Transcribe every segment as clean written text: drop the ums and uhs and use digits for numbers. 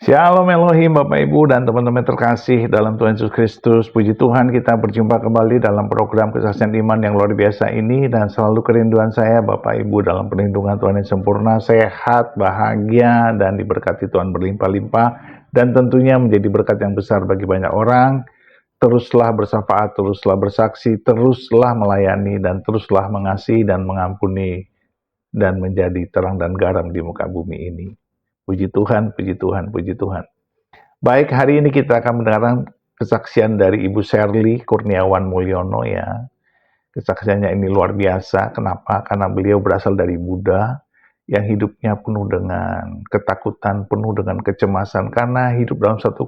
Shalom Elohim Bapak Ibu dan teman-teman terkasih dalam Tuhan Yesus Kristus. Puji Tuhan kita berjumpa kembali dalam program Kesaksian Iman yang luar biasa ini. Dan selalu kerinduan saya Bapak Ibu dalam perlindungan Tuhan yang sempurna, sehat, bahagia, dan diberkati Tuhan berlimpah-limpah. Dan tentunya menjadi berkat yang besar bagi banyak orang. Teruslah bersyafaat, teruslah bersaksi, teruslah melayani, dan teruslah mengasihi dan mengampuni. Dan menjadi terang dan garam di muka bumi ini. Puji Tuhan, puji Tuhan, puji Tuhan. Baik, hari ini kita akan mendengarkan kesaksian dari Ibu Sherly Kurniawan Mulyono ya. Kesaksiannya ini luar biasa. Kenapa? Karena beliau berasal dari Buddha yang hidupnya penuh dengan ketakutan, penuh dengan kecemasan karena hidup dalam satu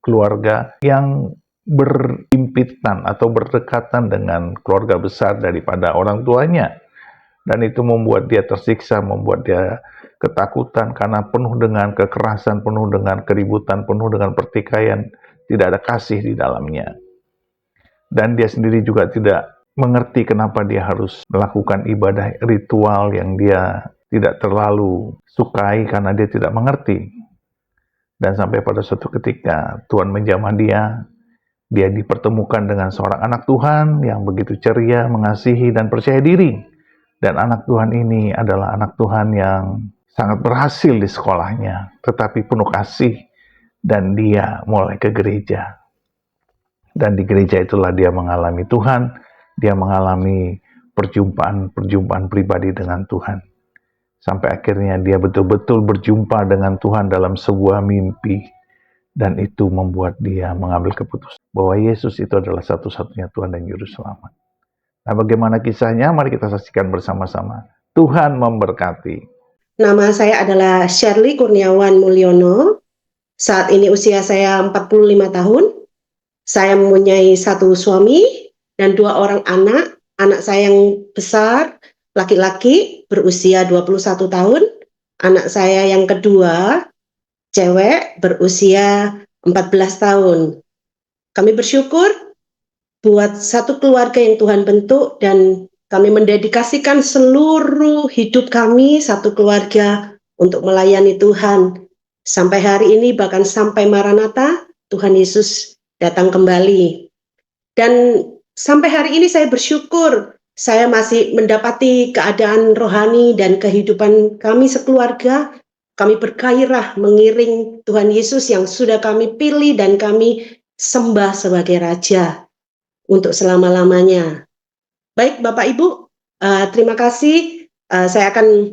keluarga yang berhimpitan atau berdekatan dengan keluarga besar daripada orang tuanya. Dan itu membuat dia tersiksa, membuat dia ketakutan karena penuh dengan kekerasan, penuh dengan keributan, penuh dengan pertikaian, tidak ada kasih di dalamnya. Dan dia sendiri juga tidak mengerti kenapa dia harus melakukan ibadah ritual yang dia tidak terlalu sukai karena dia tidak mengerti. Dan sampai pada suatu ketika Tuhan menjamah dia dipertemukan dengan seorang anak Tuhan yang begitu ceria, mengasihi, dan percaya diri. Dan anak Tuhan ini adalah anak Tuhan yang sangat berhasil di sekolahnya, tetapi penuh kasih, dan dia mulai ke gereja. Dan di gereja itulah dia mengalami Tuhan, dia mengalami perjumpaan pribadi dengan Tuhan. Sampai akhirnya dia betul-betul berjumpa dengan Tuhan dalam sebuah mimpi. Dan itu membuat dia mengambil keputusan bahwa Yesus itu adalah satu-satunya Tuhan dan Juru Selamat. Nah, bagaimana kisahnya? Mari kita saksikan bersama-sama. Tuhan memberkati. Nama saya adalah Sherly Kurniawan Mulyono. Saat ini usia saya 45 tahun. Saya mempunyai satu suami dan 2 orang anak. Anak saya yang besar, laki-laki, berusia 21 tahun. Anak saya yang kedua, cewek, berusia 14 tahun. Kami bersyukur buat satu keluarga yang Tuhan bentuk dan kami mendedikasikan seluruh hidup kami satu keluarga untuk melayani Tuhan. Sampai hari ini bahkan sampai Maranatha, Tuhan Yesus datang kembali. Dan sampai hari ini saya bersyukur saya masih mendapati keadaan rohani dan kehidupan kami sekeluarga. Kami bergairah mengiring Tuhan Yesus yang sudah kami pilih dan kami sembah sebagai Raja untuk selama-lamanya. Baik Bapak Ibu, terima kasih. Saya akan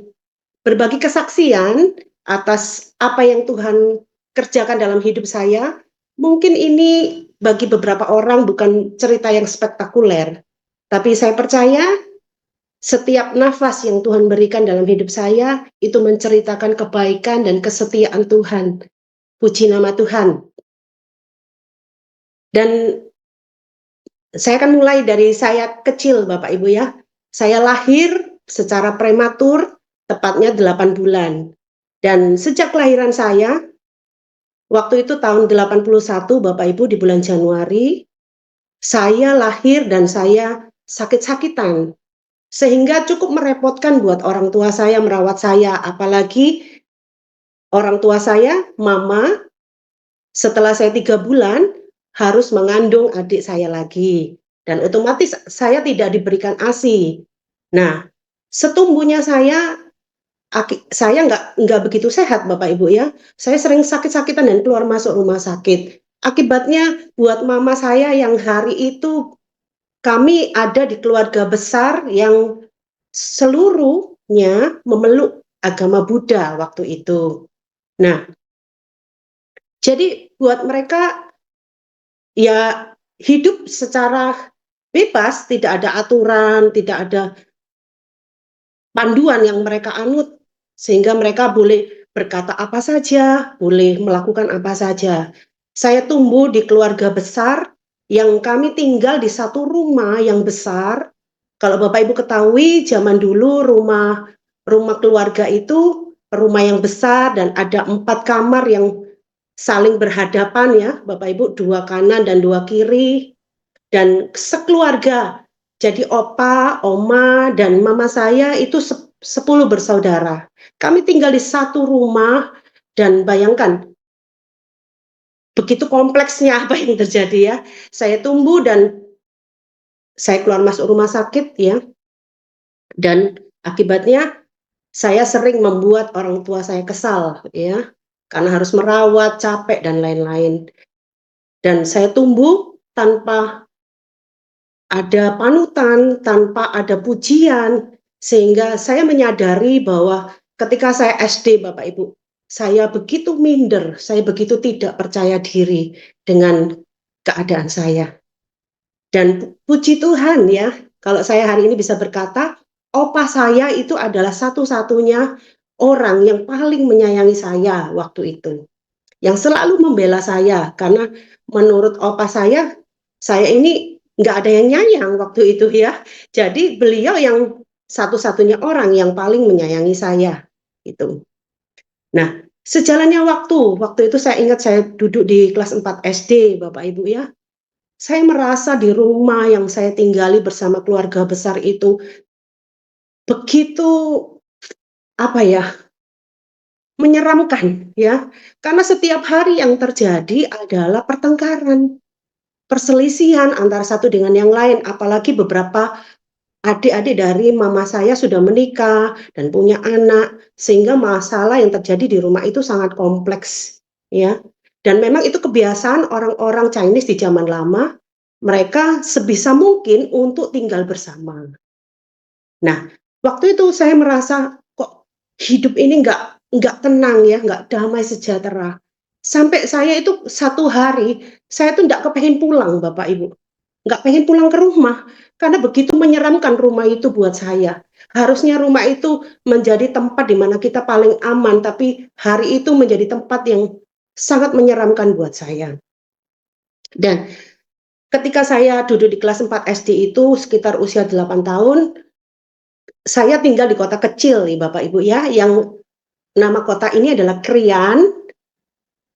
berbagi kesaksian atas apa yang Tuhan kerjakan dalam hidup saya. Mungkin ini bagi beberapa orang bukan cerita yang spektakuler, tapi saya percaya setiap nafas yang Tuhan berikan dalam hidup saya itu menceritakan kebaikan dan kesetiaan Tuhan. Puji nama Tuhan. Dan saya akan mulai dari saya kecil Bapak Ibu ya. Saya lahir secara prematur, tepatnya 8 bulan. Dan sejak kelahiran saya, waktu itu tahun 81 Bapak Ibu di bulan Januari, saya lahir dan saya sakit-sakitan. Sehingga cukup merepotkan buat orang tua saya merawat saya. Apalagi orang tua saya, mama, setelah saya 3 bulan, harus mengandung adik saya lagi. Dan otomatis saya tidak diberikan ASI. Nah, setumbuhnya saya nggak begitu sehat Bapak Ibu ya. Saya sering sakit-sakitan dan keluar masuk rumah sakit. Akibatnya buat mama saya yang hari itu kami ada di keluarga besar yang seluruhnya memeluk agama Buddha waktu itu. Nah, jadi buat mereka ya hidup secara bebas, tidak ada aturan, tidak ada panduan yang mereka anut, sehingga mereka boleh berkata apa saja, boleh melakukan apa saja. Saya tumbuh di keluarga besar yang kami tinggal di satu rumah yang besar. Kalau Bapak Ibu ketahui, zaman dulu rumah keluarga itu rumah yang besar dan ada 4 kamar yang saling berhadapan ya, Bapak Ibu, 2 kanan dan 2 kiri, dan sekeluarga. Jadi opa, oma, dan mama saya itu 10 bersaudara. Kami tinggal di satu rumah dan bayangkan begitu kompleksnya apa yang terjadi ya. Saya tumbuh dan saya keluar masuk rumah sakit ya, dan akibatnya saya sering membuat orang tua saya kesal ya, karena harus merawat, capek dan lain-lain. Dan saya tumbuh tanpa ada panutan, tanpa ada pujian, sehingga saya menyadari bahwa ketika saya SD, Bapak Ibu, saya begitu minder, saya begitu tidak percaya diri dengan keadaan saya. Dan puji Tuhan ya, kalau saya hari ini bisa berkata, opa saya itu adalah satu-satunya orang yang paling menyayangi saya waktu itu. Yang selalu membela saya, karena menurut opa saya ini nggak ada yang nyayang waktu itu ya. Jadi beliau yang satu-satunya orang yang paling menyayangi saya. Gitu. Nah, sejalannya waktu itu saya ingat saya duduk di kelas 4 SD, Bapak Ibu ya. Saya merasa di rumah yang saya tinggali bersama keluarga besar itu begitu apa ya, menyeramkan ya. Karena setiap hari yang terjadi adalah pertengkaran, perselisihan antara satu dengan yang lain, apalagi beberapa adik-adik dari mama saya sudah menikah dan punya anak, sehingga masalah yang terjadi di rumah itu sangat kompleks ya. Dan memang itu kebiasaan orang-orang Chinese di zaman lama, mereka sebisa mungkin untuk tinggal bersama. Nah, waktu itu saya merasa kok hidup ini nggak tenang ya, nggak damai sejahtera. Sampai saya itu satu hari, saya tuh nggak kepengen pulang Bapak Ibu. Nggak pengen pulang ke rumah, karena begitu menyeramkan rumah itu buat saya. Harusnya rumah itu menjadi tempat di mana kita paling aman, tapi hari itu menjadi tempat yang sangat menyeramkan buat saya. Dan ketika saya duduk di kelas 4 SD itu sekitar usia 8 tahun, saya tinggal di kota kecil nih Bapak Ibu ya, yang nama kota ini adalah Krian,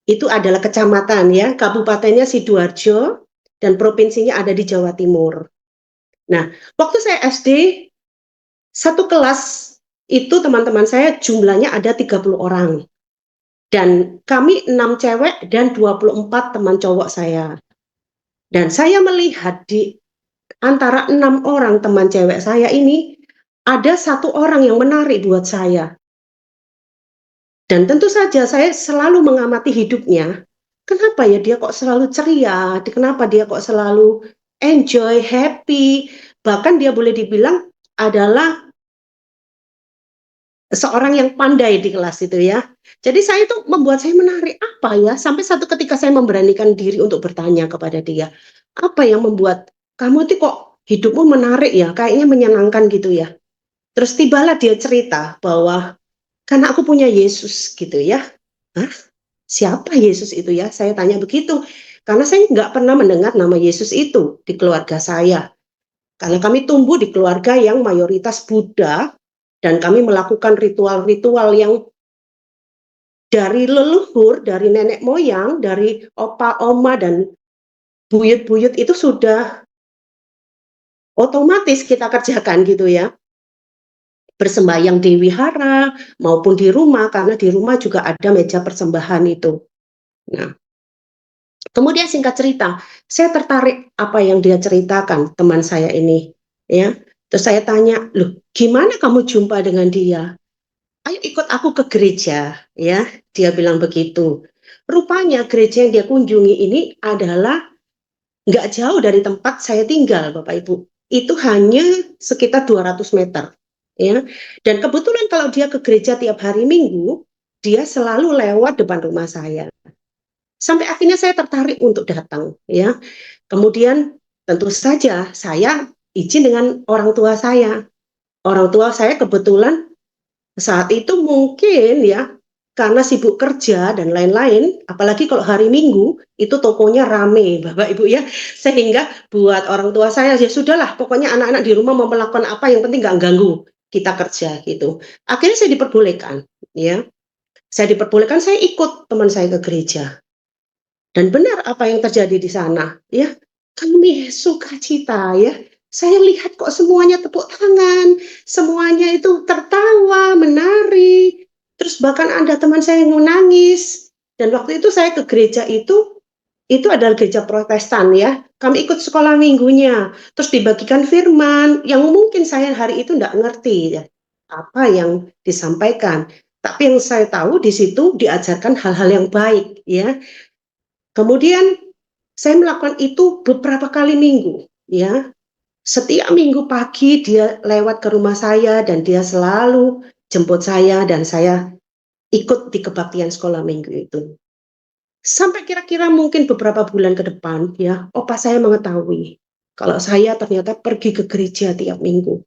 itu adalah kecamatan ya, kabupatennya Sidoarjo, dan provinsinya ada di Jawa Timur. Nah, waktu saya SD, satu kelas itu teman-teman saya jumlahnya ada 30 orang. Dan kami 6 cewek dan 24 teman cowok saya. Dan saya melihat di antara 6 orang teman cewek saya ini, ada satu orang yang menarik buat saya. Dan tentu saja saya selalu mengamati hidupnya. Kenapa ya dia kok selalu ceria? Kenapa dia kok selalu enjoy, happy? Bahkan dia boleh dibilang adalah seorang yang pandai di kelas itu ya. Jadi saya itu membuat saya menarik apa ya, sampai satu ketika saya memberanikan diri untuk bertanya kepada dia, apa yang membuat kamu tuh kok hidupmu menarik ya, kayaknya menyenangkan gitu ya. Terus tibalah dia cerita bahwa karena aku punya Yesus gitu ya. Hah? Siapa Yesus itu ya? Saya tanya begitu. Karena saya nggak pernah mendengar nama Yesus itu di keluarga saya. Karena kami tumbuh di keluarga yang mayoritas Buddha, dan kami melakukan ritual-ritual yang dari leluhur, dari nenek moyang, dari opa, oma, dan buyut-buyut itu sudah otomatis kita kerjakan gitu ya. Bersembahyang di wihara maupun di rumah, karena di rumah juga ada meja persembahan itu. Nah, kemudian singkat cerita, saya tertarik apa yang dia ceritakan teman saya ini, ya. Terus saya tanya, loh, gimana kamu jumpa dengan dia? Ayo ikut aku ke gereja, ya. Dia bilang begitu. Rupanya gereja yang dia kunjungi ini adalah nggak jauh dari tempat saya tinggal, Bapak Ibu. Itu hanya sekitar 200 meter, ya. Dan kebetulan kalau dia ke gereja tiap hari Minggu, dia selalu lewat depan rumah saya. Sampai akhirnya saya tertarik untuk datang, ya. Kemudian tentu saja saya izin dengan orang tua saya. Orang tua saya kebetulan saat itu mungkin ya, karena sibuk kerja dan lain-lain, apalagi kalau hari Minggu itu tokonya rame, Bapak Ibu ya. Sehingga buat orang tua saya ya sudahlah, pokoknya anak-anak di rumah mau melakukan apa yang penting nggak ganggu kita kerja gitu. Akhirnya saya diperbolehkan, ya. Saya diperbolehkan, saya ikut teman saya ke gereja. Dan benar apa yang terjadi di sana, ya. Kami sukacita ya. Saya lihat kok semuanya tepuk tangan, semuanya itu tertawa, menari. Terus bahkan ada teman saya yang menangis. Dan waktu itu saya ke gereja itu itu adalah gereja Protestan ya. Kami ikut sekolah minggunya, terus dibagikan firman yang mungkin saya hari itu enggak ngerti ya, apa yang disampaikan. Tapi yang saya tahu di situ diajarkan hal-hal yang baik ya. Kemudian saya melakukan itu beberapa kali minggu ya. Setiap minggu pagi dia lewat ke rumah saya dan dia selalu jemput saya dan saya ikut di kebaktian sekolah minggu itu. Sampai kira-kira mungkin beberapa bulan ke depan ya, opa saya mengetahui kalau saya ternyata pergi ke gereja tiap minggu.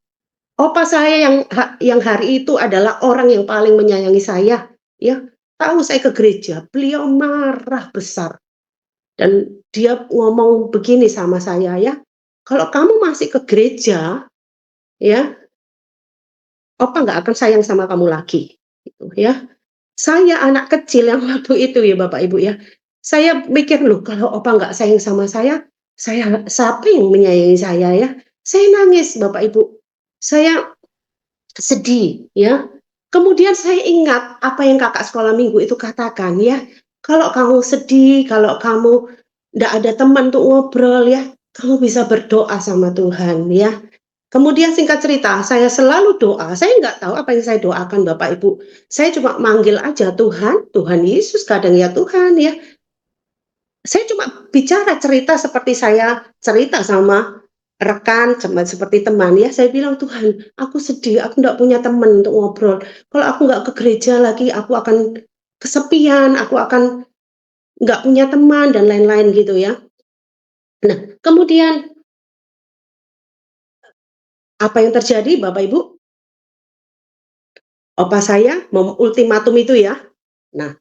Opa saya yang hari itu adalah orang yang paling menyayangi saya, ya. Tahu saya ke gereja, beliau marah besar dan dia ngomong begini sama saya ya, "Kalau kamu masih ke gereja, ya, opa nggak akan sayang sama kamu lagi." Gitu ya. Saya anak kecil yang waktu itu ya Bapak Ibu ya, saya mikir, "Loh kalau opa nggak sayang sama saya siapa yang menyayangi saya ya?" Saya nangis Bapak Ibu, saya sedih ya. Kemudian saya ingat apa yang kakak sekolah minggu itu katakan ya, "Kalau kamu sedih, kalau kamu nggak ada teman untuk ngobrol ya, kamu bisa berdoa sama Tuhan ya." Kemudian singkat cerita, saya selalu doa, saya nggak tahu apa yang saya doakan Bapak Ibu. Saya cuma manggil aja Tuhan, Tuhan Yesus, kadang ya Tuhan ya. Saya cuma bicara cerita seperti saya cerita sama rekan, seperti teman ya. Saya bilang, Tuhan, aku sedih, aku nggak punya teman untuk ngobrol. Kalau aku nggak ke gereja lagi, aku akan kesepian, aku akan nggak punya teman dan lain-lain gitu ya. Nah, kemudian apa yang terjadi Bapak Ibu? Opa saya ultimatum itu ya. Nah,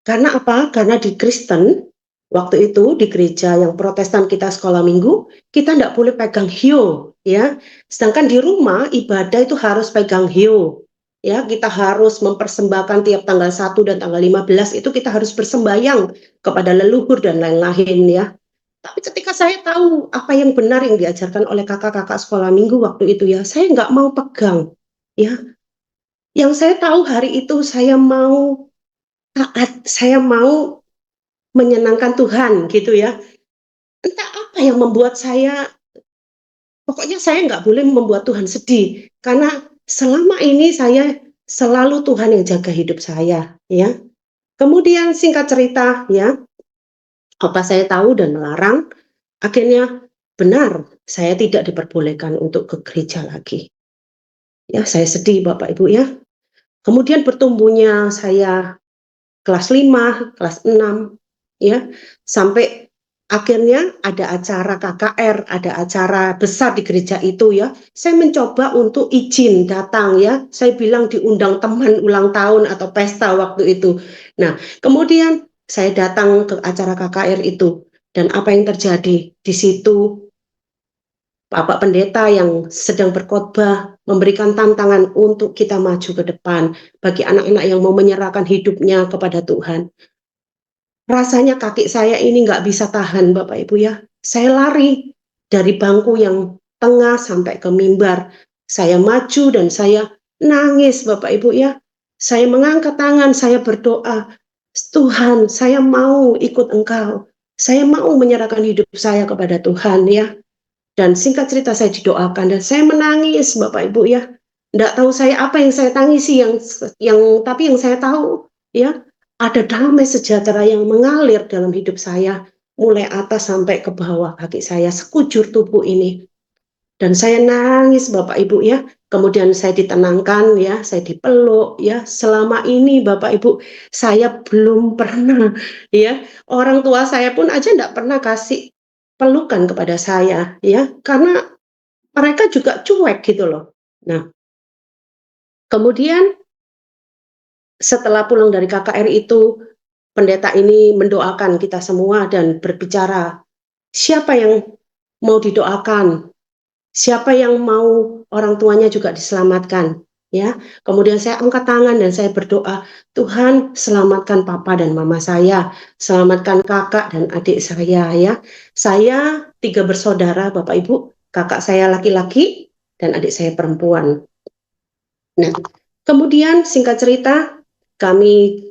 karena apa? Karena di Kristen, waktu itu di gereja yang Protestan kita sekolah minggu, kita ndak boleh pegang hio, ya. Sedangkan di rumah ibadah itu harus pegang hio. Ya, kita harus mempersembahkan tiap tanggal 1 dan tanggal 15 itu kita harus bersembayang kepada leluhur dan lain-lain ya. Tapi ketika saya tahu apa yang benar yang diajarkan oleh kakak-kakak sekolah minggu waktu itu ya, saya nggak mau pegang. Ya, yang saya tahu hari itu saya mau taat, saya mau menyenangkan Tuhan gitu ya. Entah apa yang membuat saya, pokoknya saya nggak boleh membuat Tuhan sedih. Karena selama ini saya selalu Tuhan yang jaga hidup saya ya. Kemudian singkat cerita ya, apa saya tahu dan melarang, akhirnya benar saya tidak diperbolehkan untuk ke gereja lagi. Ya, saya sedih Bapak Ibu ya. Kemudian bertumbuhnya saya kelas 5, kelas 6, ya, sampai akhirnya ada acara KKR, ada acara besar di gereja itu ya. Saya mencoba untuk izin datang ya. Saya bilang diundang teman ulang tahun atau pesta waktu itu. Nah, kemudian saya datang ke acara KKR itu dan apa yang terjadi? Di situ Bapak Pendeta yang sedang berkhotbah memberikan tantangan untuk kita maju ke depan bagi anak-anak yang mau menyerahkan hidupnya kepada Tuhan. Rasanya kaki saya ini nggak bisa tahan Bapak Ibu ya. Saya lari dari bangku yang tengah sampai ke mimbar. Saya maju dan saya nangis Bapak Ibu ya. Saya mengangkat tangan, saya berdoa, Tuhan, saya mau ikut Engkau. Saya mau menyerahkan hidup saya kepada Tuhan ya. Dan singkat cerita saya didoakan dan saya menangis Bapak Ibu ya. Enggak tahu saya apa yang saya tangisi tapi yang saya tahu ya ada damai sejahtera yang mengalir dalam hidup saya mulai atas sampai ke bawah kaki saya sekujur tubuh ini. Dan saya nangis Bapak Ibu ya. Kemudian saya ditenangkan ya, saya dipeluk ya. Selama ini Bapak Ibu saya belum pernah ya, orang tua saya pun aja enggak pernah kasih pelukan kepada saya ya, karena mereka juga cuek gitu loh. Nah, kemudian setelah pulang dari KKR itu, pendeta ini mendoakan kita semua dan berbicara, siapa yang mau didoakan? Siapa yang mau orang tuanya juga diselamatkan? Ya, kemudian saya angkat tangan dan saya berdoa, Tuhan selamatkan papa dan mama saya, selamatkan kakak dan adik saya ya. Saya 3 bersaudara Bapak Ibu, kakak saya laki-laki dan adik saya perempuan. Nah, kemudian singkat cerita, kami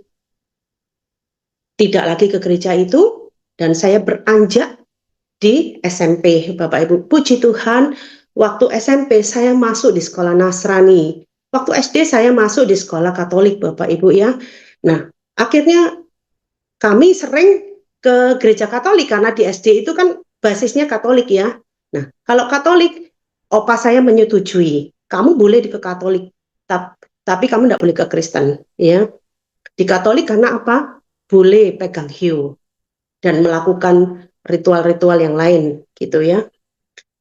tidak lagi ke gereja itu dan saya beranjak di SMP, Bapak Ibu. Puji Tuhan, waktu SMP saya masuk di sekolah Nasrani. Waktu SD saya masuk di sekolah Katolik, Bapak Ibu ya. Nah, akhirnya kami sering ke gereja Katolik karena di SD itu kan basisnya Katolik ya. Nah, kalau Katolik, opa saya menyetujui, kamu boleh ke Katolik, tapi kamu tidak boleh ke Kristen ya. Di Katolik karena apa? Boleh pegang hiu dan melakukan ritual-ritual yang lain gitu ya.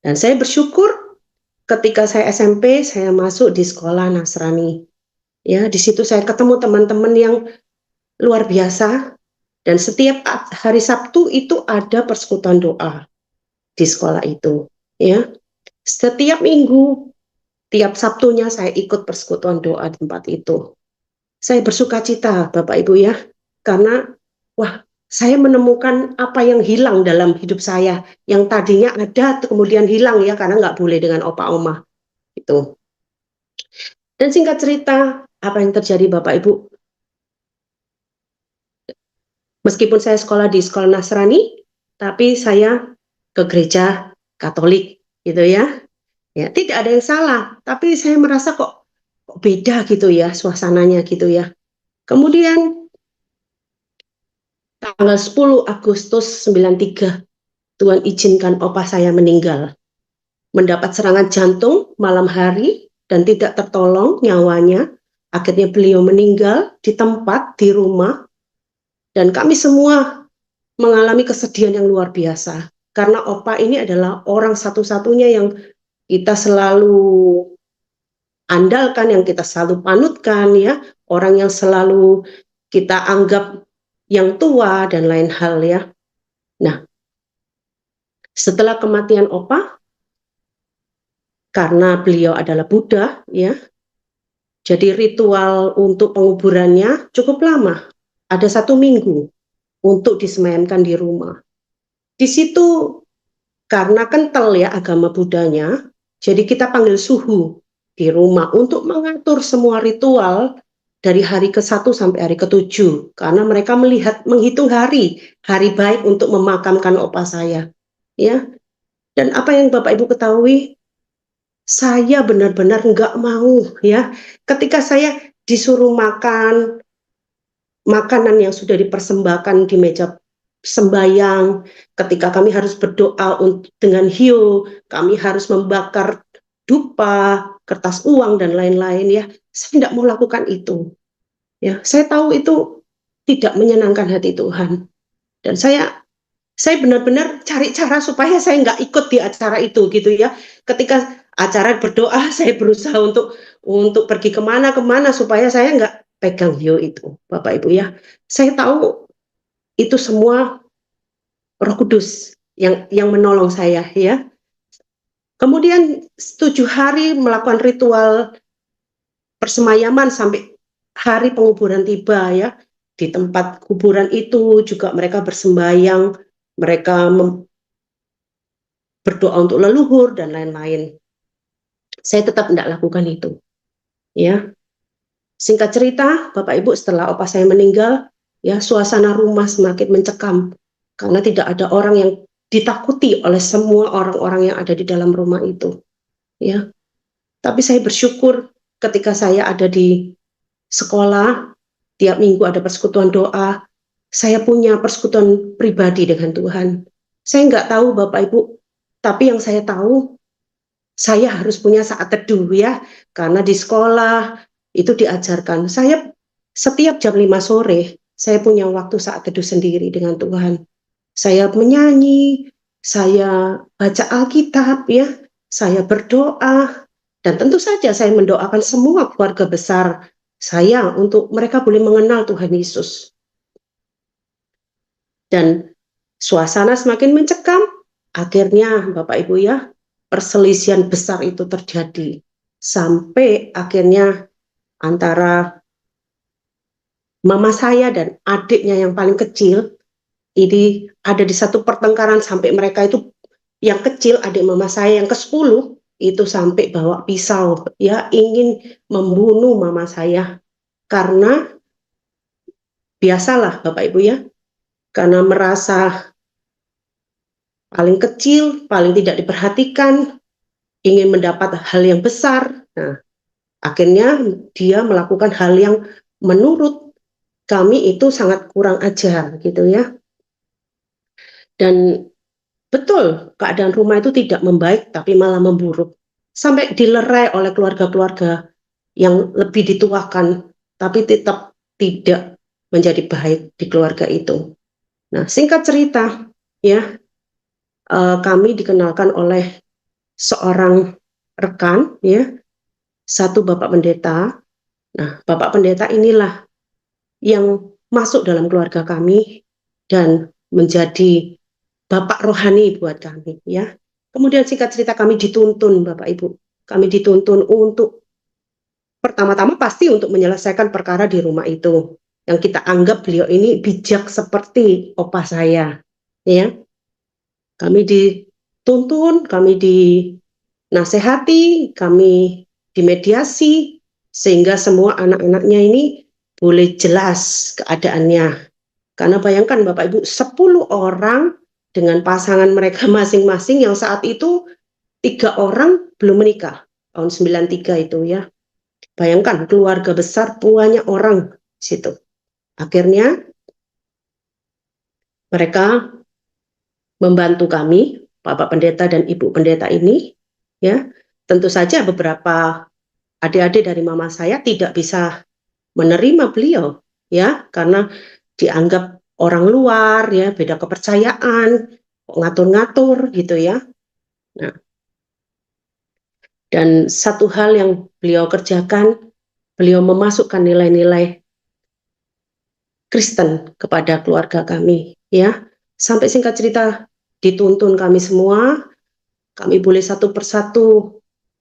Dan saya bersyukur ketika saya SMP, saya masuk di sekolah Nasrani. Ya, di situ saya ketemu teman-teman yang luar biasa, dan setiap hari Sabtu itu ada persekutuan doa di sekolah itu. Ya, setiap minggu, tiap Sabtunya saya ikut persekutuan doa di tempat itu. Saya bersuka cita, Bapak Ibu ya, karena wah, saya menemukan apa yang hilang dalam hidup saya, yang tadinya ada kemudian hilang ya, karena nggak boleh dengan opa oma itu. Dan singkat cerita, apa yang terjadi Bapak Ibu? Meskipun saya sekolah di sekolah Nasrani, tapi saya ke gereja Katolik, gitu ya. Ya, tidak ada yang salah, tapi saya merasa kok beda gitu ya suasananya gitu ya. Kemudian tanggal 10 Agustus 93, Tuhan izinkan opa saya meninggal. Mendapat serangan jantung malam hari dan tidak tertolong nyawanya. Akhirnya beliau meninggal di tempat, di rumah, dan kami semua mengalami kesedihan yang luar biasa. Karena opa ini adalah orang satu-satunya yang kita selalu andalkan, yang kita selalu panutkan ya, orang yang selalu kita anggap yang tua dan lain hal ya. Nah, setelah kematian opa, karena beliau adalah Buddha ya, jadi ritual untuk penguburannya cukup lama, ada 1 minggu untuk disemayamkan di rumah. Di situ karena kental ya agama Buddhanya, jadi kita panggil suhu di rumah untuk mengatur semua ritual dari hari ke-1 sampai hari ke-7, karena mereka menghitung hari baik untuk memakamkan opa saya. Ya. Dan apa yang Bapak Ibu ketahui, saya benar-benar nggak mau ya. Ketika saya disuruh makan makanan yang sudah dipersembahkan di meja sembayang, ketika kami harus berdoa dengan hiu, kami harus membakar dupa, kertas uang dan lain-lain ya. Saya tidak mau lakukan itu. Ya, saya tahu itu tidak menyenangkan hati Tuhan. Dan saya benar-benar cari cara supaya saya nggak ikut di acara itu gitu ya. Ketika acara berdoa, saya berusaha untuk pergi kemana supaya saya nggak pegang hiu itu, Bapak Ibu ya. Saya tahu itu semua Roh Kudus yang menolong saya ya. Kemudian 7 hari melakukan ritual persemayaman sampai hari penguburan tiba ya. Di tempat kuburan itu juga mereka bersembayang, mereka berdoa untuk leluhur dan lain-lain. Saya tetap tidak lakukan itu. Ya. Singkat cerita, Bapak Ibu, setelah opa saya meninggal, ya suasana rumah semakin mencekam karena tidak ada orang yang ditakuti oleh semua orang-orang yang ada di dalam rumah itu. Ya. Tapi saya bersyukur ketika saya ada di sekolah, tiap minggu ada persekutuan doa, saya punya persekutuan pribadi dengan Tuhan. Saya nggak tahu Bapak Ibu, tapi yang saya tahu, saya harus punya saat teduh ya, karena di sekolah itu diajarkan. Saya setiap jam 5 sore, saya punya waktu saat teduh sendiri dengan Tuhan. Saya menyanyi, saya baca Alkitab ya, saya berdoa, dan tentu saja saya mendoakan semua keluarga besar saya untuk mereka boleh mengenal Tuhan Yesus. Dan suasana semakin mencekam, akhirnya Bapak Ibu ya, perselisihan besar itu terjadi. Sampai akhirnya antara mama saya dan adiknya yang paling kecil, ini ada di satu pertengkaran sampai mereka itu, yang kecil adik mama saya yang ke-10, itu sampai bawa pisau ya, ingin membunuh mama saya. Karena biasalah Bapak Ibu ya, karena merasa paling kecil, paling tidak diperhatikan, ingin mendapat hal yang besar. Nah, akhirnya dia melakukan hal yang menurut kami itu sangat kurang ajar gitu ya. Dan betul, keadaan rumah itu tidak membaik tapi malah memburuk. Sampai dilerai oleh keluarga-keluarga yang lebih dituakan, tapi tetap tidak menjadi baik di keluarga itu. Nah, singkat cerita, ya, kami dikenalkan oleh seorang rekan, ya, satu Bapak Pendeta. Nah, Bapak Pendeta inilah yang masuk dalam keluarga kami dan menjadi Bapak rohani buat kami, ya. Kemudian singkat cerita kami dituntun, Bapak Ibu. Kami dituntun untuk pertama-tama pasti untuk menyelesaikan perkara di rumah itu. Yang kita anggap beliau ini bijak seperti opa saya, ya. Kami dituntun, kami dinasehati, kami dimediasi, sehingga semua anak-anaknya ini boleh jelas keadaannya. Karena bayangkan Bapak Ibu, 10 orang dengan pasangan mereka masing-masing yang saat itu 3 orang belum menikah, tahun 93 itu ya. Bayangkan keluarga besar banyak orang di situ. Akhirnya mereka membantu kami, Bapak Pendeta dan Ibu Pendeta ini, ya. Tentu saja beberapa adik-adik dari mama saya tidak bisa menerima beliau, ya, karena dianggap orang luar, ya, beda kepercayaan, ngatur-ngatur gitu ya. Nah, dan satu hal yang beliau kerjakan, beliau memasukkan nilai-nilai Kristen kepada keluarga kami, ya. Sampai singkat cerita dituntun kami semua, kami boleh satu persatu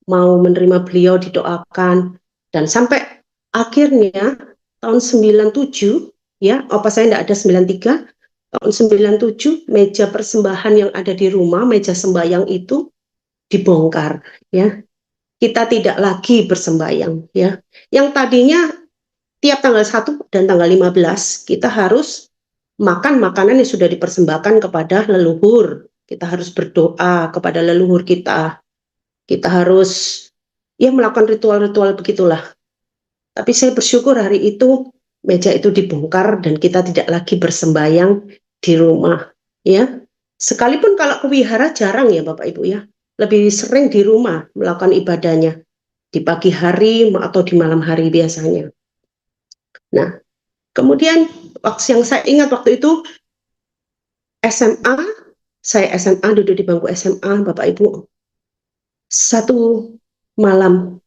mau menerima beliau didoakan, dan sampai akhirnya tahun 97, ya, opa saya tidak ada 93, tahun 97 meja persembahan yang ada di rumah, meja sembahyang itu dibongkar, ya. Kita tidak lagi bersembahyang, ya. Yang tadinya tiap tanggal 1 dan tanggal 15 kita harus makan makanan yang sudah dipersembahkan kepada leluhur. Kita harus berdoa kepada leluhur kita. Kita harus ya melakukan ritual-ritual begitulah. Tapi saya bersyukur hari itu meja itu dibongkar dan kita tidak lagi bersembahyang di rumah, ya. Sekalipun kalau ke wihara jarang ya Bapak Ibu ya. Lebih sering di rumah melakukan ibadahnya di pagi hari atau di malam hari biasanya. Nah, kemudian yang saya ingat waktu itu SMA, saya SMA duduk di bangku SMA, Bapak Ibu. Satu malam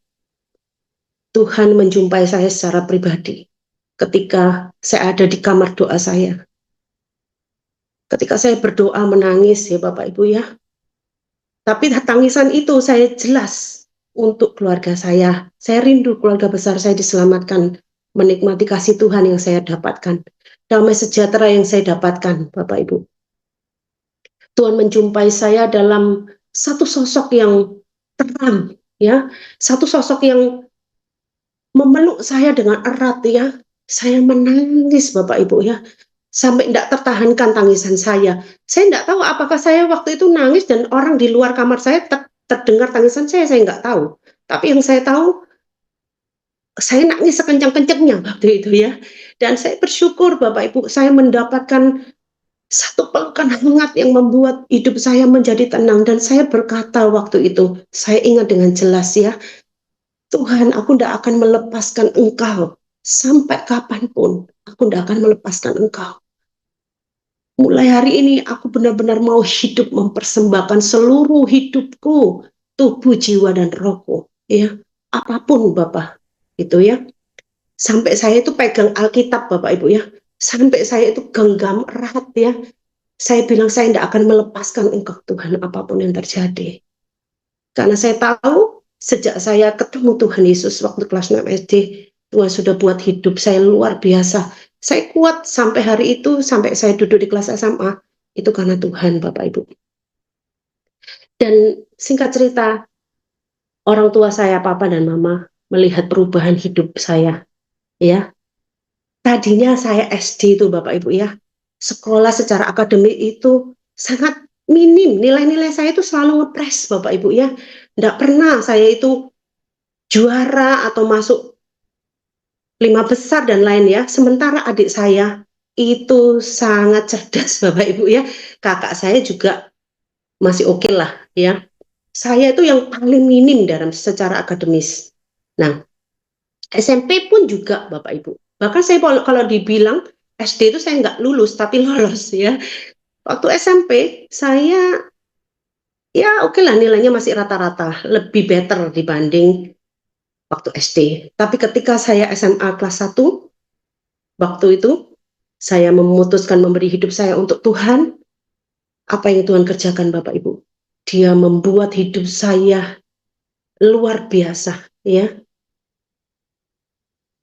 Tuhan menjumpai saya secara pribadi ketika saya ada di kamar doa saya. Ketika saya berdoa menangis ya Bapak Ibu ya. Tapi tangisan itu saya jelas untuk keluarga saya. Saya rindu keluarga besar saya diselamatkan, menikmati kasih Tuhan yang saya dapatkan, damai sejahtera yang saya dapatkan, Bapak Ibu. Tuhan menjumpai saya dalam satu sosok yang terang, ya, satu sosok yang memeluk saya dengan erat, ya. Saya menangis, Bapak Ibu, ya, sampai tidak tertahankan tangisan saya. Saya tidak tahu apakah saya waktu itu nangis dan orang di luar kamar saya terdengar tangisan saya nggak tahu. Tapi yang saya tahu, saya nangis sekencang-kencangnya waktu itu ya. Dan saya bersyukur Bapak Ibu, saya mendapatkan satu pelukan hangat yang membuat hidup saya menjadi tenang. Dan saya berkata waktu itu, saya ingat dengan jelas ya, Tuhan, aku tidak akan melepaskan Engkau. Sampai kapanpun, aku tidak akan melepaskan Engkau. Mulai hari ini aku benar-benar mau hidup mempersembahkan seluruh hidupku, tubuh, jiwa, dan rohku. Ya, apapun Bapak, itu ya. Sampai saya itu pegang Alkitab Bapak Ibu ya. Sampai saya itu genggam erat ya. Saya bilang saya tidak akan melepaskan Engkau Tuhan apapun yang terjadi. Karena saya tahu sejak saya ketemu Tuhan Yesus waktu kelas 6 SD, Tuhan sudah buat hidup saya luar biasa. Saya kuat sampai hari itu, sampai saya duduk di kelas SMA, itu karena Tuhan Bapak Ibu. Dan singkat cerita, orang tua saya, Papa dan Mama, melihat perubahan hidup saya. Ya, tadinya saya SD itu Bapak Ibu ya, sekolah secara akademik itu sangat minim, nilai-nilai saya itu selalu ngepres Bapak Ibu ya. Nggak pernah saya itu juara atau masuk 5 besar dan lain ya. Sementara adik saya itu sangat cerdas Bapak Ibu ya. Kakak saya juga masih oke lah ya. Saya itu yang paling minim dalam secara akademis. Nah, SMP pun juga Bapak Ibu. Bahkan saya kalau dibilang SD itu saya nggak lulus tapi lolos ya. Waktu SMP saya ya oke lah nilainya masih rata-rata, lebih better dibanding waktu SD. Tapi ketika saya SMA kelas 1, waktu itu saya memutuskan memberi hidup saya untuk Tuhan. Apa yang Tuhan kerjakan Bapak Ibu? Dia membuat hidup saya luar biasa ya.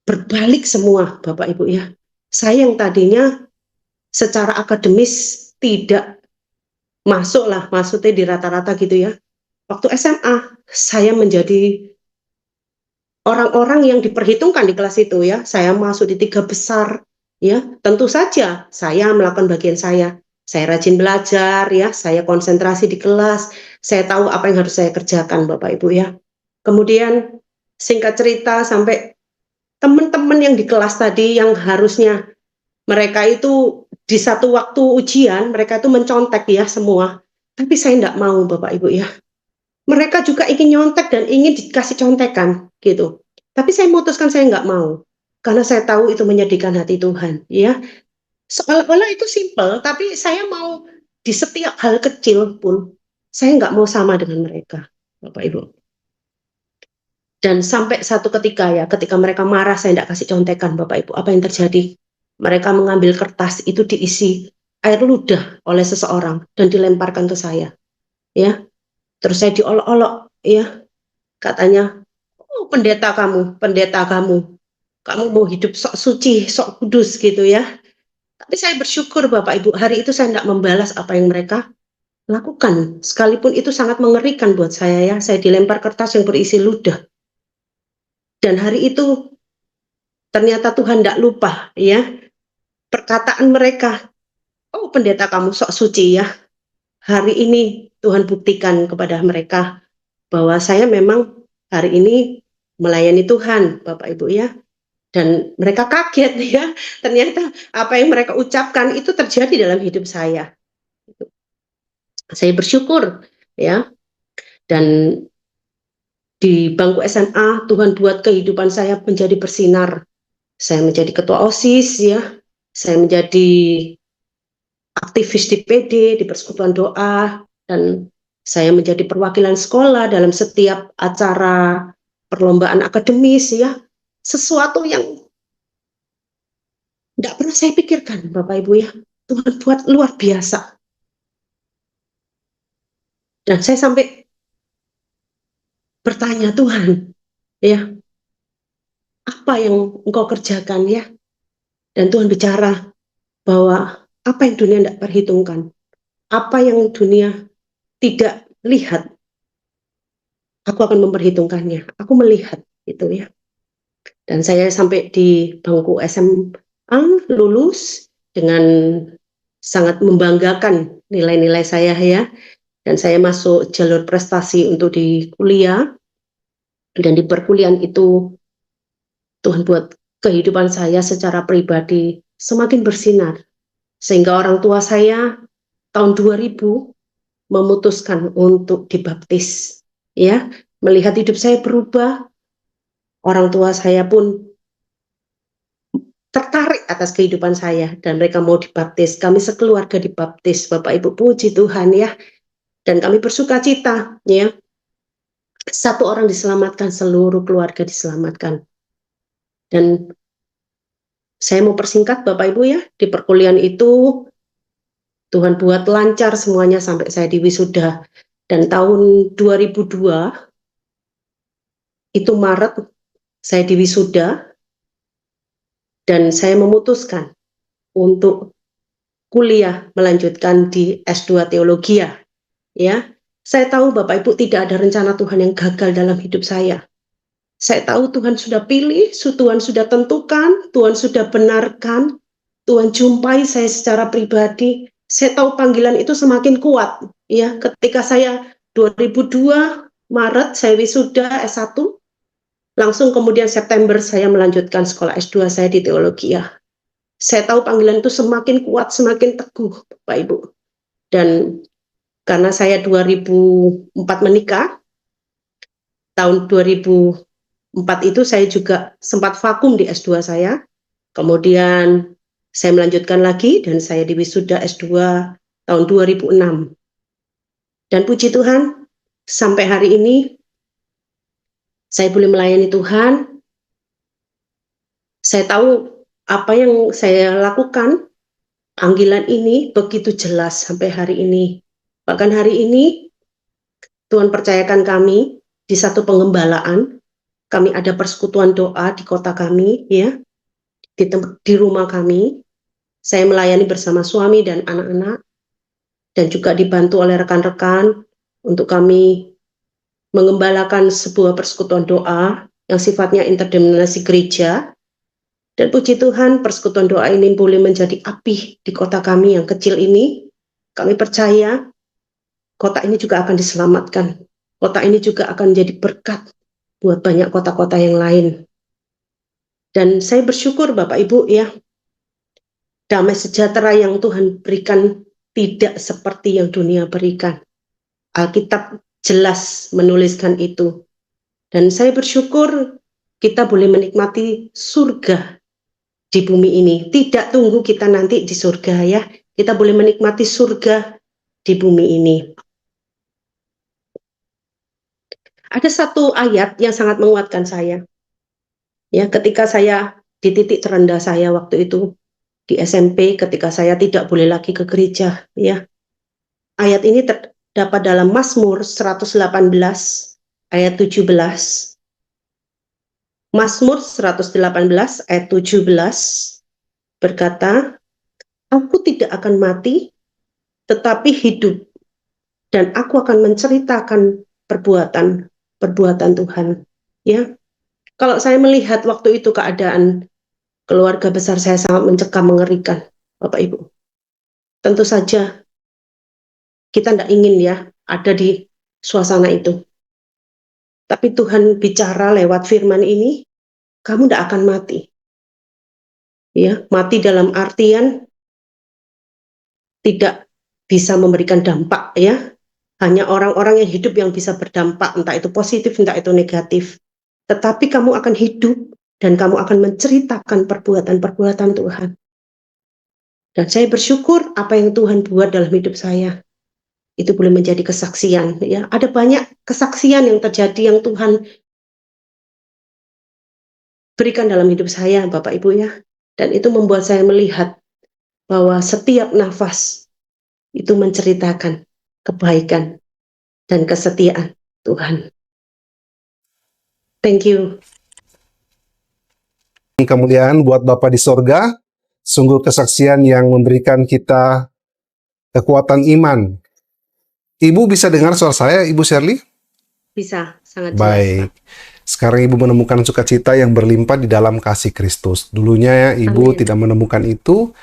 Berbalik semua Bapak Ibu ya. Saya yang tadinya secara akademis tidak masuk lah, maksudnya di rata-rata gitu ya. Waktu SMA saya menjadi orang-orang yang diperhitungkan di kelas itu ya. Saya masuk di 3 besar ya. Tentu saja saya melakukan bagian saya. Saya rajin belajar ya, saya konsentrasi di kelas. Saya tahu apa yang harus saya kerjakan Bapak Ibu ya. Kemudian singkat cerita sampai teman-teman yang di kelas tadi yang harusnya mereka itu di satu waktu ujian, mereka itu mencontek ya semua. Tapi saya tidak mau Bapak Ibu ya. Mereka juga ingin nyontek dan ingin dikasih contekan gitu. Tapi saya memutuskan saya nggak mau. Karena saya tahu itu menyedihkan hati Tuhan. Ya, seolah-olah itu simple, tapi saya mau di setiap hal kecil pun, saya nggak mau sama dengan mereka, Bapak Ibu. Dan sampai satu ketika ya, ketika mereka marah, saya tidak kasih contekan, Bapak Ibu. Apa yang terjadi? Mereka mengambil kertas itu diisi air ludah oleh seseorang dan dilemparkan ke saya. Ya, terus saya diolok-olok, ya, katanya, oh pendeta kamu mau hidup sok suci, sok kudus gitu ya. Tapi saya bersyukur Bapak Ibu, hari itu saya tidak membalas apa yang mereka lakukan. Sekalipun itu sangat mengerikan buat saya ya, saya dilempar kertas yang berisi ludah. Dan hari itu ternyata Tuhan tidak lupa ya, perkataan mereka, oh pendeta kamu sok suci ya. Hari ini Tuhan buktikan kepada mereka bahwa saya memang hari ini melayani Tuhan, Bapak Ibu ya. Dan mereka kaget ya, ternyata apa yang mereka ucapkan itu terjadi dalam hidup saya. Saya bersyukur ya. Dan di bangku SMA Tuhan buat kehidupan saya menjadi bersinar. Saya menjadi ketua OSIS ya. Saya menjadi aktivis di PD, di Persekutuan Doa, dan saya menjadi perwakilan sekolah dalam setiap acara perlombaan akademis ya. Sesuatu yang tidak pernah saya pikirkan Bapak Ibu ya. Tuhan buat luar biasa. Dan saya sampai bertanya, Tuhan, ya, apa yang Engkau kerjakan ya? Dan Tuhan bicara bahwa apa yang dunia tidak perhitungkan, apa yang dunia tidak lihat, aku akan memperhitungkannya. Aku melihat itu ya. Dan saya sampai di bangku SMA lulus dengan sangat membanggakan nilai-nilai saya ya. Dan saya masuk jalur prestasi untuk di kuliah. Dan di perkuliahan itu Tuhan buat kehidupan saya secara pribadi semakin bersinar. Sehingga orang tua saya tahun 2000 memutuskan untuk dibaptis. Ya, melihat hidup saya berubah, orang tua saya pun tertarik atas kehidupan saya dan mereka mau dibaptis. Kami sekeluarga dibaptis, Bapak Ibu, puji Tuhan ya. Dan kami bersuka cita ya. Satu orang diselamatkan, seluruh keluarga diselamatkan. Dan saya mau persingkat Bapak Ibu ya, di perkuliahan itu Tuhan buat lancar semuanya sampai saya diwisuda. Dan tahun 2002, itu Maret, saya diwisuda, dan saya memutuskan untuk kuliah melanjutkan di S2 Teologi ya. Saya tahu Bapak Ibu tidak ada rencana Tuhan yang gagal dalam hidup saya. Saya tahu Tuhan sudah pilih, Tuhan sudah tentukan, Tuhan sudah benarkan, Tuhan jumpai saya secara pribadi. Saya tahu panggilan itu semakin kuat ya, ketika saya 2002 Maret saya wisuda S1, langsung kemudian September saya melanjutkan sekolah S2 saya di teologi ya. Saya tahu panggilan itu semakin kuat, semakin teguh, Bapak Ibu. Dan karena saya 2004 menikah, tahun 2004 itu saya juga sempat vakum di S2 saya. Kemudian saya melanjutkan lagi dan saya diwisuda S2 tahun 2006. Dan puji Tuhan, sampai hari ini saya boleh melayani Tuhan. Saya tahu apa yang saya lakukan, panggilan ini begitu jelas sampai hari ini. Bahkan hari ini Tuhan percayakan kami di satu pengembalaan, kami ada persekutuan doa di kota kami, ya, di rumah kami. Saya melayani bersama suami dan anak-anak, dan juga dibantu oleh rekan-rekan untuk kami mengembalakan sebuah persekutuan doa yang sifatnya interdenominasi gereja. Dan puji Tuhan, persekutuan doa ini boleh menjadi api di kota kami yang kecil ini. Kami percaya kota ini juga akan diselamatkan. Kota ini juga akan menjadi berkat buat banyak kota-kota yang lain. Dan saya bersyukur Bapak Ibu ya, damai sejahtera yang Tuhan berikan tidak seperti yang dunia berikan. Alkitab jelas menuliskan itu. Dan saya bersyukur kita boleh menikmati surga di bumi ini. Tidak tunggu kita nanti di surga ya. Kita boleh menikmati surga di bumi ini. Ada satu ayat yang sangat menguatkan saya. Ya, ketika saya di titik terendah saya waktu itu di SMP, ketika saya tidak boleh lagi ke gereja, ya. Ayat ini terdapat dalam Mazmur 118 ayat 17. Mazmur 118 ayat 17 berkata, "Aku tidak akan mati, tetapi hidup, dan aku akan menceritakan perbuatan Tuhan." Ya, kalau saya melihat waktu itu keadaan keluarga besar saya sangat mencekam, mengerikan, Bapak Ibu. Tentu saja kita tidak ingin ya ada di suasana itu. Tapi Tuhan bicara lewat firman ini, kamu tidak akan mati. Ya, mati dalam artian tidak bisa memberikan dampak ya. Hanya orang-orang yang hidup yang bisa berdampak, entah itu positif, entah itu negatif. Tetapi kamu akan hidup dan kamu akan menceritakan perbuatan-perbuatan Tuhan. Dan saya bersyukur apa yang Tuhan buat dalam hidup saya. Itu boleh menjadi kesaksian ya. Ada banyak kesaksian yang terjadi yang Tuhan berikan dalam hidup saya Bapak Ibu ya. Dan itu membuat saya melihat bahwa setiap nafas itu menceritakan kebaikan dan kesetiaan Tuhan. Thank you. Kemuliaan buat Bapa di sorga, sungguh kesaksian yang memberikan kita kekuatan iman. Ibu bisa dengar suara saya, Ibu Shirley? Bisa, sangat jelas. Baik. Sekarang Ibu menemukan sukacita yang berlimpah di dalam kasih Kristus. Dulunya ya, Ibu Amin. tidak menemukan itu,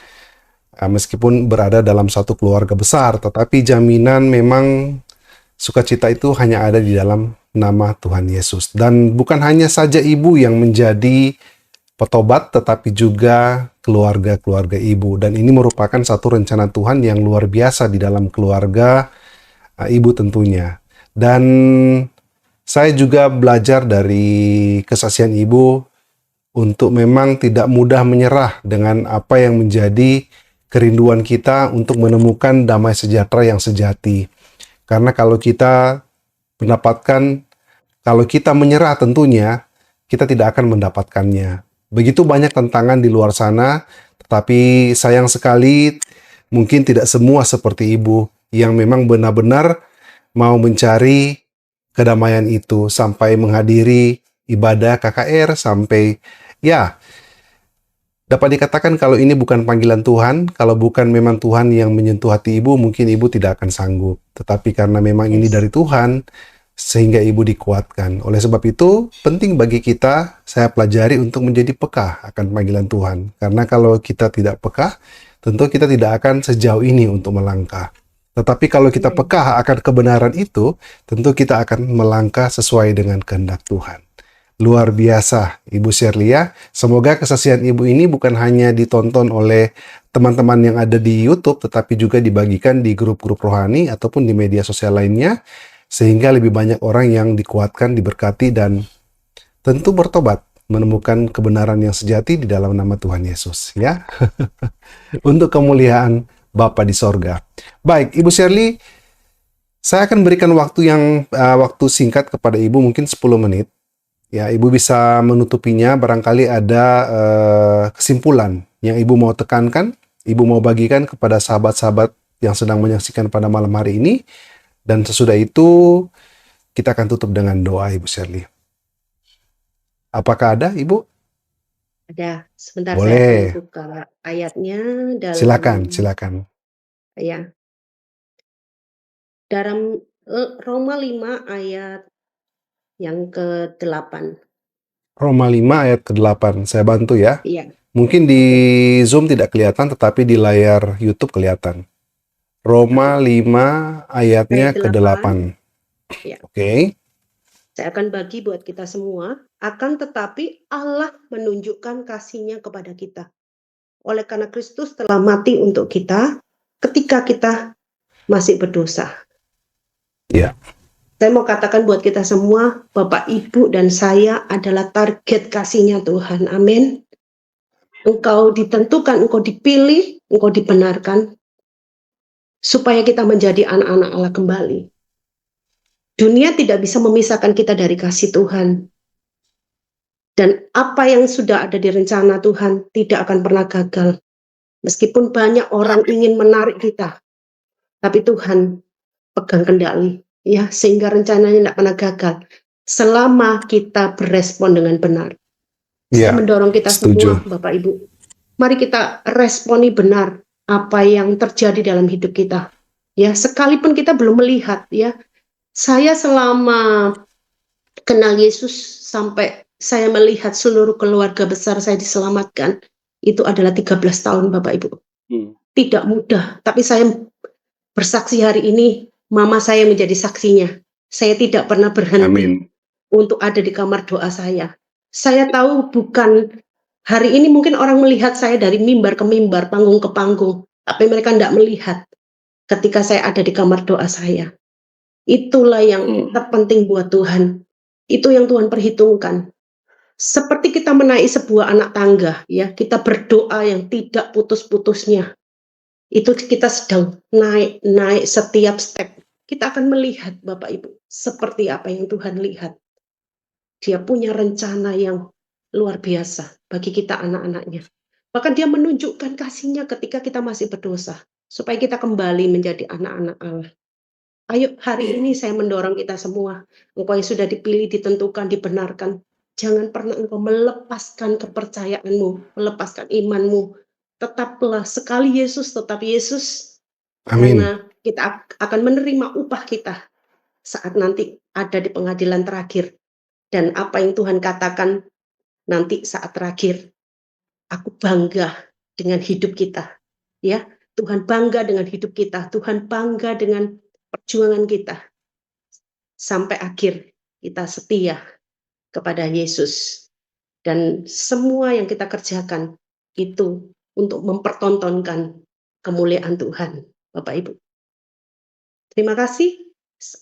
meskipun berada dalam satu keluarga besar, tetapi jaminan memang sukacita itu hanya ada di dalam nama Tuhan Yesus. Dan bukan hanya saja Ibu yang menjadi petobat, tetapi juga keluarga-keluarga Ibu. Dan ini merupakan satu rencana Tuhan yang luar biasa di dalam keluarga Ibu tentunya. Dan saya juga belajar dari kesaksian Ibu untuk memang tidak mudah menyerah dengan apa yang menjadi kerinduan kita untuk menemukan damai sejahtera yang sejati. Karena kalau kita menyerah tentunya, kita tidak akan mendapatkannya. Begitu banyak tantangan di luar sana, tetapi sayang sekali mungkin tidak semua seperti Ibu yang memang benar-benar mau mencari kedamaian itu sampai menghadiri ibadah KKR, sampai ya dapat dikatakan kalau ini bukan panggilan Tuhan, kalau bukan memang Tuhan yang menyentuh hati Ibu, mungkin Ibu tidak akan sanggup. Tetapi karena memang ini dari Tuhan, sehingga Ibu dikuatkan. Oleh sebab itu, penting bagi kita, saya pelajari untuk menjadi peka akan panggilan Tuhan. Karena kalau kita tidak peka, tentu kita tidak akan sejauh ini untuk melangkah. Tetapi kalau kita Amin. peka akan kebenaran itu, tentu kita akan melangkah sesuai dengan kehendak Tuhan. Luar biasa, Ibu Sherlia. Semoga kesaksian Ibu ini bukan hanya ditonton oleh teman-teman yang ada di YouTube, tetapi juga dibagikan di grup-grup rohani ataupun di media sosial lainnya, sehingga lebih banyak orang yang dikuatkan, diberkati, dan tentu bertobat, menemukan kebenaran yang sejati di dalam nama Tuhan Yesus, ya. Untuk kemuliaan Bapa di sorga. Baik, Ibu Shirley, saya akan berikan waktu singkat kepada Ibu, mungkin 10 menit. Ya, Ibu bisa menutupinya, barangkali ada kesimpulan yang Ibu mau tekankan, Ibu mau bagikan kepada sahabat-sahabat yang sedang menyaksikan pada malam hari ini, dan sesudah itu kita akan tutup dengan doa, Ibu Shirley. Apakah ada, Ibu? Ada. Sebentar saya akan Boleh. buka ayatnya Silakan. ya. Dalam Roma 5 ayat yang ke-8. Roma 5 ayat ke-8. Saya bantu ya. Iya. Mungkin di Zoom tidak kelihatan, tetapi di layar YouTube kelihatan. Roma 5 ayatnya Ayat ke-8. Ya. Oke. Saya akan bagi buat kita semua. Akan tetapi Allah menunjukkan kasih-Nya kepada kita. Oleh karena Kristus telah mati untuk kita ketika kita masih berdosa. Iya. Saya mau katakan buat kita semua, Bapak, Ibu, dan saya adalah target kasih-Nya Tuhan. Amin. Engkau ditentukan, engkau dipilih, engkau dibenarkan, supaya kita menjadi anak-anak Allah kembali. Dunia tidak bisa memisahkan kita dari kasih Tuhan. Dan apa yang sudah ada di rencana Tuhan tidak akan pernah gagal. Meskipun banyak orang ingin menarik kita, tapi Tuhan pegang kendali, ya, sehingga rencananya tidak pernah gagal. Selama kita berespon dengan benar. Saya mendorong kita setuju. semua, Bapak Ibu. Mari kita responi benar apa yang terjadi dalam hidup kita. Ya, sekalipun kita belum melihat, ya. Saya selama kenal Yesus sampai saya melihat seluruh keluarga besar saya diselamatkan, itu adalah 13 tahun, Bapak Ibu. Tidak mudah, tapi saya bersaksi hari ini, mama saya menjadi saksinya. Saya tidak pernah berhenti untuk ada di kamar doa saya. Saya tahu bukan hari ini mungkin orang melihat saya dari mimbar ke mimbar, panggung ke panggung, tapi mereka tidak melihat ketika saya ada di kamar doa saya. Itulah yang terpenting buat Tuhan. Itu yang Tuhan perhitungkan. Seperti kita menaiki sebuah anak tangga, ya, kita berdoa yang tidak putus-putusnya. Itu kita sedang naik setiap step. Kita akan melihat, Bapak Ibu, seperti apa yang Tuhan lihat. Dia punya rencana yang luar biasa bagi kita anak-anaknya. Bahkan dia menunjukkan kasih-Nya ketika kita masih berdosa, supaya kita kembali menjadi anak-anak Allah. Ayo, hari ini saya mendorong kita semua. Engkau yang sudah dipilih, ditentukan, dibenarkan. Jangan pernah engkau melepaskan kepercayaanmu, melepaskan imanmu. Tetaplah sekali Yesus, tetap Yesus. Amin. Karena kita akan menerima upah kita saat nanti ada di pengadilan terakhir. Dan apa yang Tuhan katakan nanti saat terakhir. Aku bangga dengan hidup kita. Ya, Tuhan bangga dengan hidup kita. Tuhan bangga dengan perjuangan kita. Sampai akhir kita setia kepada Yesus. Dan semua yang kita kerjakan itu untuk mempertontonkan kemuliaan Tuhan, Bapak Ibu. Terima kasih.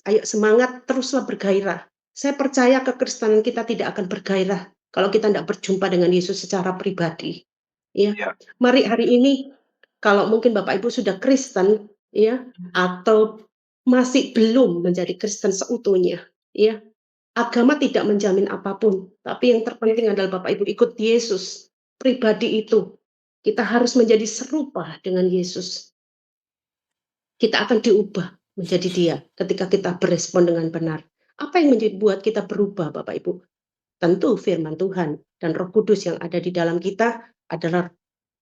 Ayo semangat, teruslah bergairah. Saya percaya kekristenan kita tidak akan bergairah kalau kita tidak berjumpa dengan Yesus secara pribadi. Ya. Mari hari ini, kalau mungkin Bapak Ibu sudah Kristen, ya, atau masih belum menjadi Kristen seutuhnya, ya, agama tidak menjamin apapun, tapi yang terpenting adalah Bapak Ibu ikut Yesus pribadi itu. Kita harus menjadi serupa dengan Yesus. Kita akan diubah menjadi Dia ketika kita berespon dengan benar. Apa yang membuat kita berubah, Bapak Ibu? Tentu firman Tuhan dan Roh Kudus yang ada di dalam kita adalah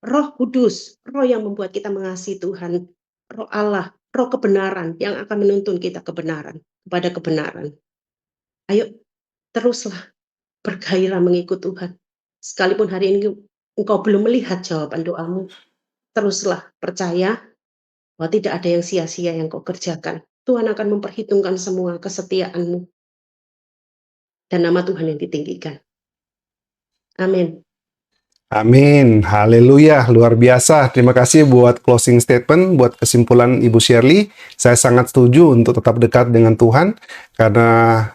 Roh Kudus, Roh yang membuat kita mengasihi Tuhan, Roh Allah, Roh kebenaran yang akan menuntun kita kepada kebenaran. Ayo, teruslah bergairah mengikut Tuhan. Sekalipun hari ini engkau belum melihat jawaban doamu, teruslah percaya bahwa tidak ada yang sia-sia yang kau kerjakan. Tuhan akan memperhitungkan semua kesetiaanmu. Dan nama Tuhan yang ditinggikan. Amin. Amin, haleluya, luar biasa. Terima kasih buat closing statement, buat kesimpulan Ibu Shirley. Saya sangat setuju untuk tetap dekat dengan Tuhan, karena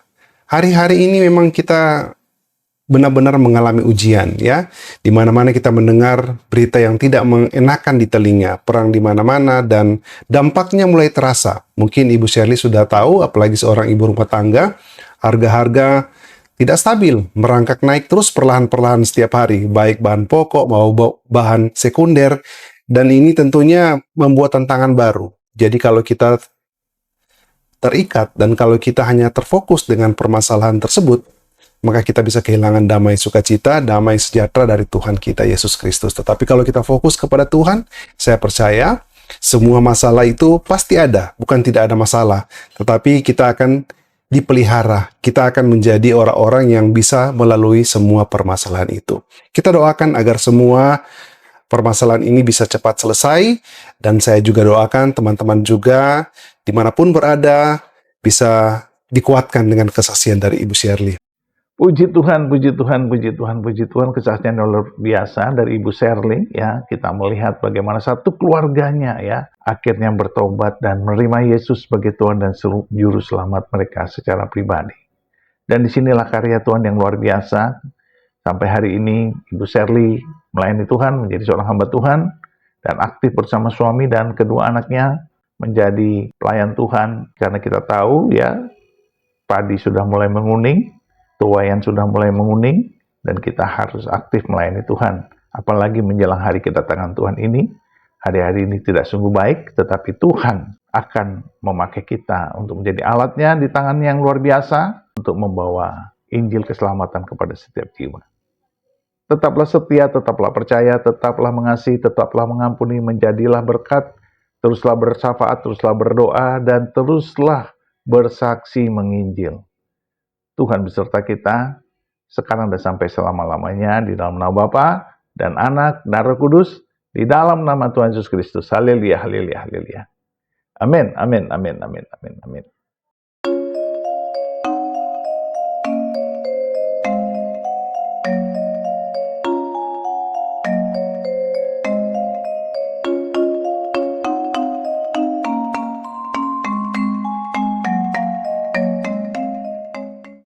hari-hari ini memang kita benar-benar mengalami ujian, ya. Di mana-mana kita mendengar berita yang tidak mengenakan di telinga, perang di mana-mana, dan dampaknya mulai terasa. Mungkin Ibu Shirley sudah tahu, apalagi seorang ibu rumah tangga, harga-harga tidak stabil, merangkak naik terus perlahan-perlahan setiap hari, baik bahan pokok maupun bahan sekunder, dan ini tentunya membuat tantangan baru. Jadi kalau kita terikat dan kalau kita hanya terfokus dengan permasalahan tersebut, maka kita bisa kehilangan damai sukacita, damai sejahtera dari Tuhan kita Yesus Kristus. Tetapi kalau kita fokus kepada Tuhan, saya percaya semua masalah itu pasti ada, bukan tidak ada masalah, tetapi kita akan dipelihara, kita akan menjadi orang-orang yang bisa melalui semua permasalahan itu. Kita doakan agar semua permasalahan ini bisa cepat selesai, dan saya juga doakan teman-teman juga dimanapun berada bisa dikuatkan dengan kesaksian dari Ibu Shirley. Puji Tuhan, puji Tuhan, puji Tuhan, puji Tuhan, kesaksian yang luar biasa dari Ibu Shirley, ya. Kita melihat bagaimana satu keluarganya, ya, akhirnya bertobat dan menerima Yesus sebagai Tuhan dan juru selamat mereka secara pribadi. Dan disinilah karya Tuhan yang luar biasa. Sampai hari ini Ibu Shirley melayani Tuhan, menjadi seorang hamba Tuhan, dan aktif bersama suami dan kedua anaknya menjadi pelayan Tuhan. Karena kita tahu, ya, padi sudah mulai menguning, tuayan sudah mulai menguning, dan kita harus aktif melayani Tuhan. Apalagi menjelang hari kedatangan Tuhan ini. Hari-hari ini tidak sungguh baik, tetapi Tuhan akan memakai kita untuk menjadi alatnya di tangannya yang luar biasa untuk membawa Injil keselamatan kepada setiap jiwa. Tetaplah setia, tetaplah percaya, tetaplah mengasihi, tetaplah mengampuni, menjadilah berkat, teruslah bersyafaat, teruslah berdoa, dan teruslah bersaksi menginjil. Tuhan beserta kita sekarang dan sampai selama-lamanya, di dalam nama Bapa dan Anak dan Roh Kudus, di dalam nama Tuhan Yesus Kristus. Haleluya, haleluya, haleluya. Amin, amin, amin, amin, amin, amin.